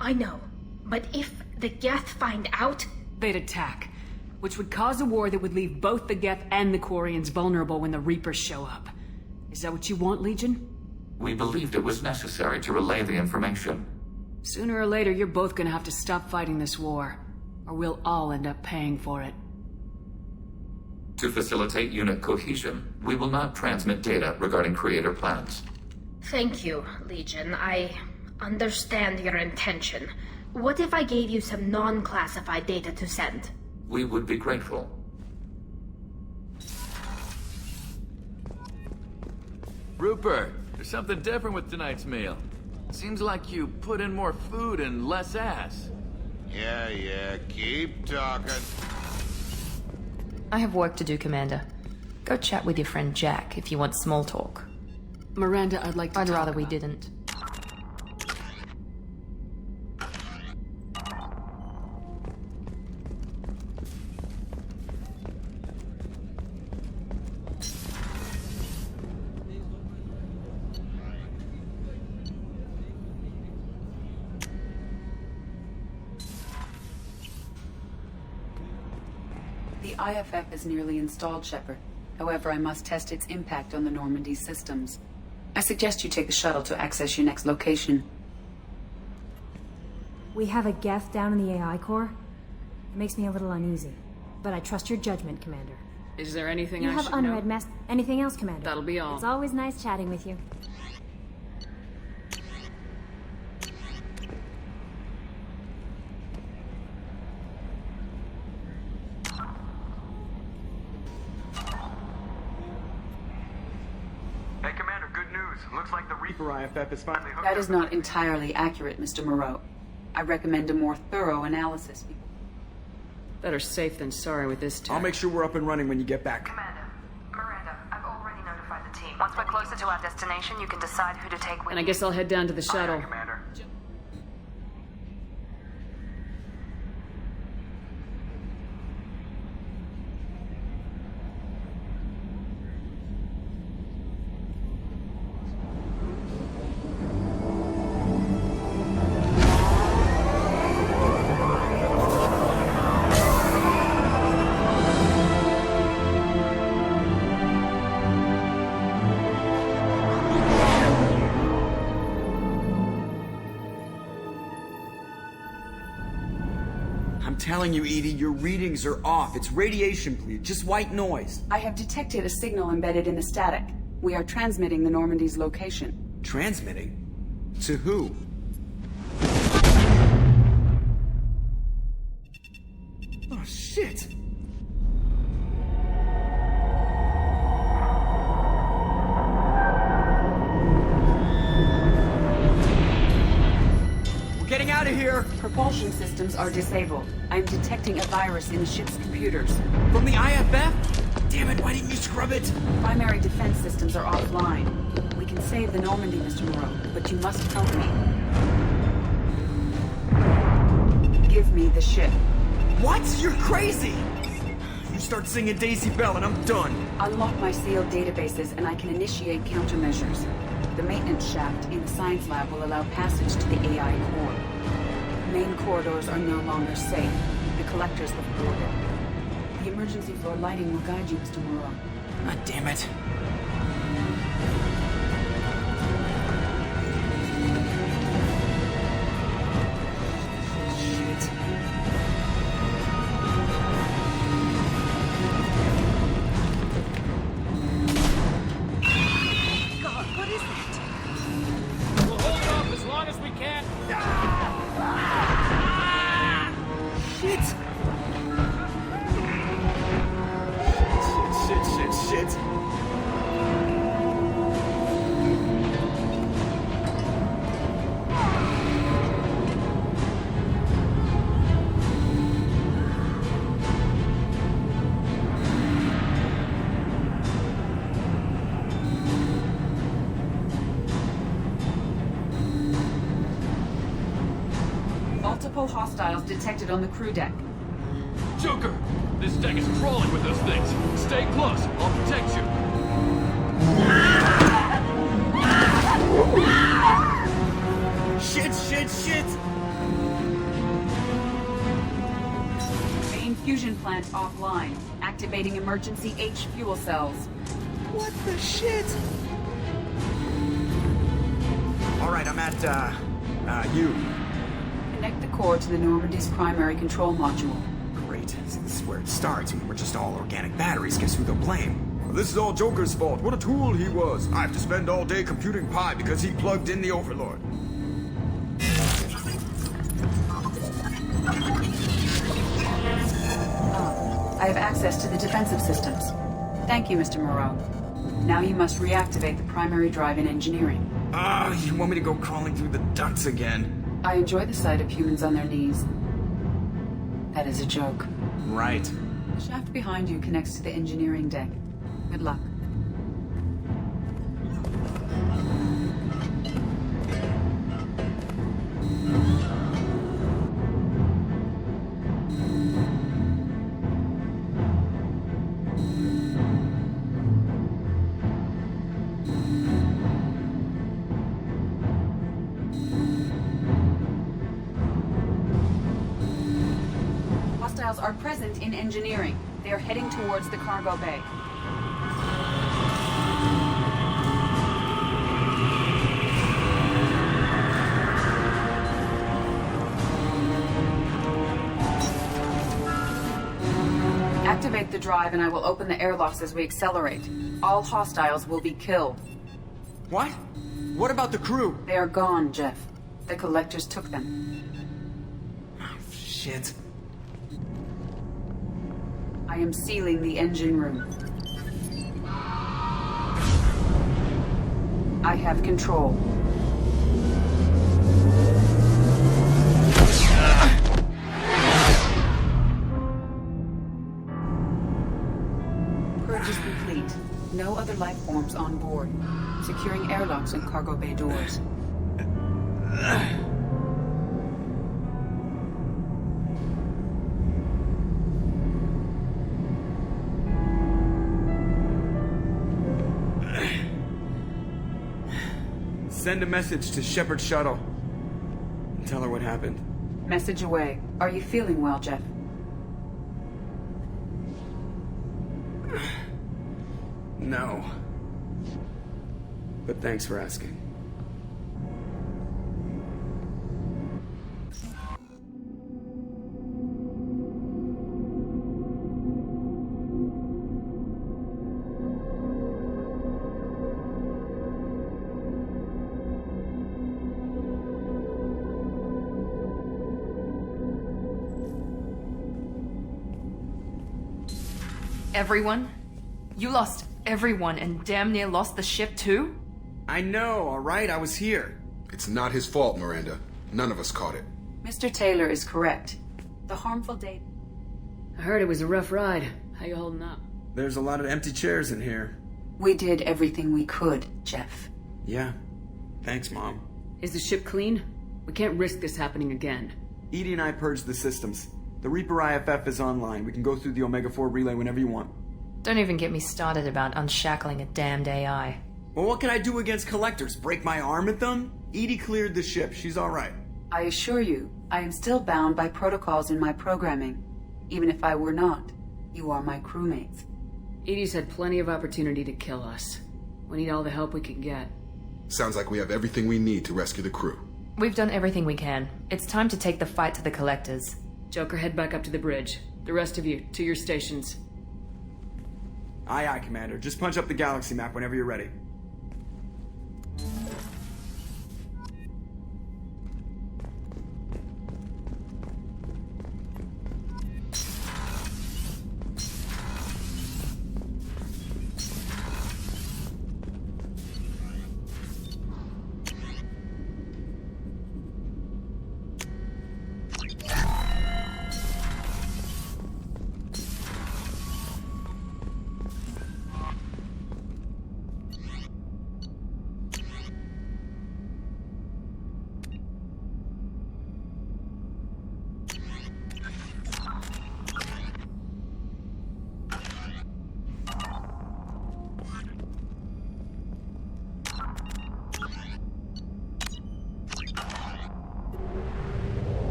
I know, but if the Geth find out... They'd attack, which would cause a war that would leave both the Geth and the Quarians vulnerable when the Reapers show up. Is that what you want, Legion? We believed it was necessary to relay the information. Sooner or later, you're both gonna have to stop fighting this war, or we'll all end up paying for it. To facilitate unit cohesion, we will not transmit data regarding creator plans. Thank you, Legion. I understand your intention. What if I gave you some non-classified data to send? We would be grateful. Rupert, there's something different with tonight's meal. Seems like you put in more food and less ass. Yeah, keep talking. I have work to do, Commander. Go chat with your friend Jack if you want small talk. Miranda, I'd like to I'd talk rather we about- didn't. The IFF is nearly installed, Shepard. However, I must test its impact on the Normandy systems. I suggest you take the shuttle to access your next location. We have a Geth down in the AI core. It makes me a little uneasy. But I trust your judgment, Commander. Is there anything You I have should unread know? Anything else, Commander? That'll be all. It's always nice chatting with you. Hey, Commander, good news. Looks like the Reaper IFF is finally hooked That up. is not entirely accurate, Mr. Moreau. I recommend a more thorough analysis. Better safe than sorry with this tech. I'll make sure we're up and running when you get back. Commander, Miranda, I've already notified the team. Once we're closer to our destination, you can decide who to take with And I you. guess I'll head down to the shuttle. Commander. I'm telling you, Edie, your readings are off. It's radiation bleed, just white noise. I have detected a signal embedded in the static. We are transmitting the Normandy's location. Transmitting? To who? Oh, shit! We're getting out of here! Propulsion systems are disabled. I'm detecting a virus in the ship's computers. From the IFF? Damn it, why didn't you scrub it? Primary defense systems are offline. We can save the Normandy, Mr. Moreau, but you must help me. Give me the ship. What? You're crazy! You start singing Daisy Bell and I'm done. Unlock my sealed databases and I can initiate countermeasures. The maintenance shaft in the science lab will allow passage to the AI core. Main corridors are no longer safe. The collectors have boarded. The emergency floor lighting will guide you, Mr. Moreau. God damn it. Shit. Multiple hostiles detected on the crew deck. Joker! This deck is crawling with those things. Stay close. I'll protect you. Shit! Main fusion plant offline. Activating emergency H fuel cells. What the shit? Alright, I'm at, U. Connect the core to the Normandy's primary control module. Great. This is where it starts. We're just all organic batteries. Guess who they'll blame? Well, this is all Joker's fault. What a tool he was. I have to spend all day computing pi because he plugged in the Overlord. I have access to the defensive systems. Thank you, Mr. Moreau. Now you must reactivate the primary drive in engineering. You want me to go crawling through the ducts again? I enjoy the sight of humans on their knees. That is a joke. Right. The shaft behind you connects to the engineering deck. Good luck. Hostiles are present in engineering. They are heading towards the cargo bay. Activate the drive and I will open the airlocks as we accelerate. All hostiles will be killed. What? What about the crew? They are gone, Jeff. The collectors took them. Shit. I am sealing the engine room. I have control. Purge is complete. No other life forms on board. Securing airlocks and cargo bay doors. Send a message to Shepard Shuttle. And tell her what happened. Message away. Are you feeling well, Jeff? No. But thanks for asking. Everyone? You lost everyone and damn near lost the ship too? I know, alright? I was here. It's not his fault, Miranda. None of us caught it. Mr. Taylor is correct. The harmful data... I heard it was a rough ride. How you holding up? There's a lot of empty chairs in here. We did everything we could, Jeff. Yeah. Thanks, Mom. Is the ship clean? We can't risk this happening again. Edie and I purged the systems. The Reaper IFF is online. We can go through the Omega-4 relay whenever you want. Don't even get me started about unshackling a damned AI. Well, what can I do against collectors? Break my arm at them? Edie cleared the ship. She's alright. I assure you, I am still bound by protocols in my programming. Even if I were not, you are my crewmates. Edie's had plenty of opportunity to kill us. We need all the help we can get. Sounds like we have everything we need to rescue the crew. We've done everything we can. It's time to take the fight to the collectors. Joker, head back up to the bridge. The rest of you, to your stations. Aye, aye, Commander. Just punch up the galaxy map whenever you're ready.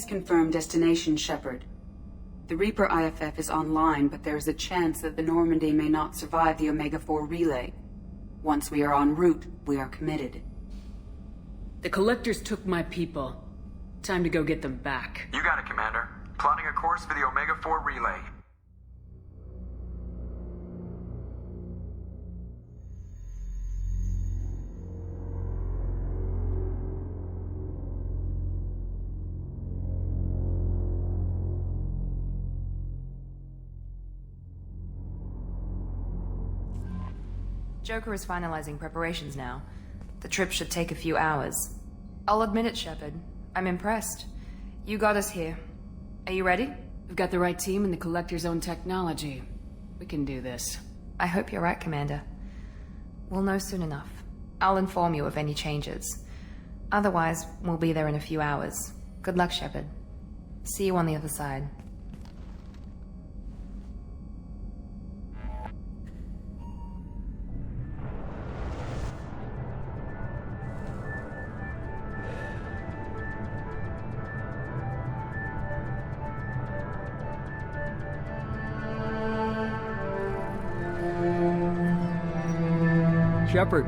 Please confirm destination, Shepard. The Reaper IFF is online, but there is a chance that the Normandy may not survive the Omega-4 relay. Once we are en route, we are committed. The Collectors took my people. Time to go get them back. You got it, Commander. Plotting a course for the Omega-4 relay. Joker is finalizing preparations now. The trip should take a few hours. I'll admit it, Shepard. I'm impressed. You got us here. Are you ready? We've got the right team and the Collector's own technology. We can do this. I hope you're right, Commander. We'll know soon enough. I'll inform you of any changes. Otherwise, we'll be there in a few hours. Good luck, Shepard. See you on the other side. Shepard,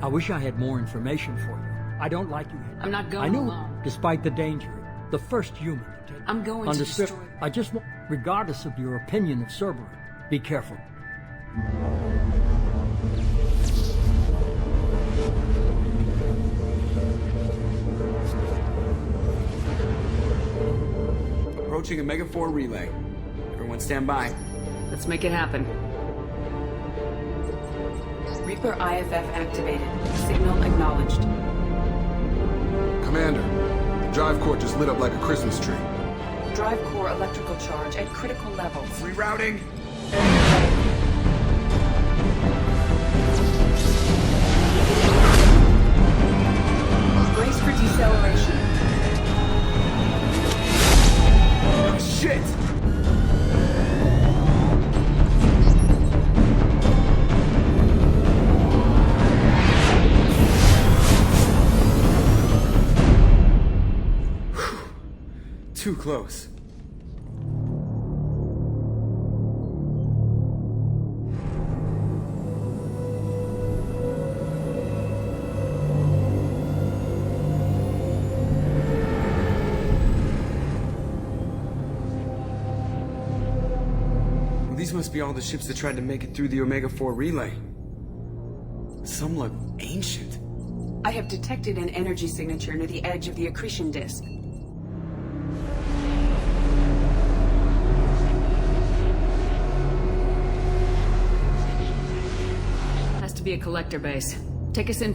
I wish I had more information for you. I don't like you. I'm not going I knew, alone. Despite the danger, the first human to take. I'm going Understood. to destroy... I just want, regardless of your opinion of Cerberus, be careful. Approaching Omega-4 relay. Everyone stand by. Let's make it happen. Reaper IFF activated. Signal acknowledged. Commander, the drive core just lit up like a Christmas tree. Drive core electrical charge at critical levels. Rerouting. Brace for deceleration. Shit! Too close. These must be all the ships that tried to make it through the Omega-4 relay. Some look ancient. I have detected an energy signature near the edge of the accretion disk. Has to be a Collector base. Take us in.